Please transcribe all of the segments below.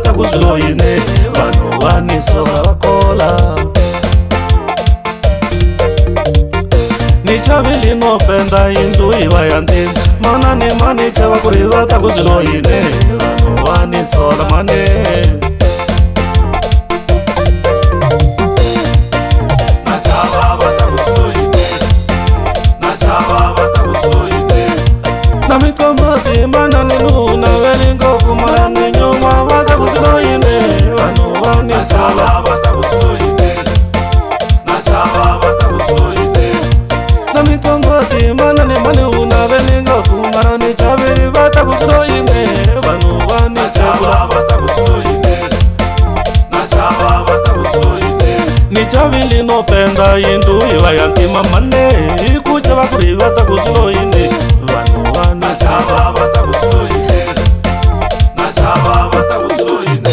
ta ku swilo yini vanhu va ni sola va kola ni chavili no penda yindlu yi va ya ntini mana ni mani chava ku ri va ta ku swilo yini vanhu va ni sola mani mana ni luna veli ngofu mara ni nyuma vata kusilo yine vanu vani sala vata kusilo yine na chava vata kusilo yine na mikombati mana ni mani una veli ngofu mara ni chaviri vata kusilo yine vanu vani chava vata kusilo yine na chava vata kusilo yine ni chavili no penda yindu iwa yantima mane ikuchava kuri vata kusilo yine vanu vani chava vata kusilo yine na chava vata kusilo yine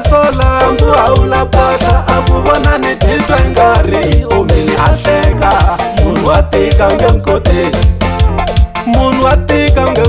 sola ngu haula pata akuvona ni titwa ngari omini ahleka munhu wa tika nge nkote munhu wa tika nge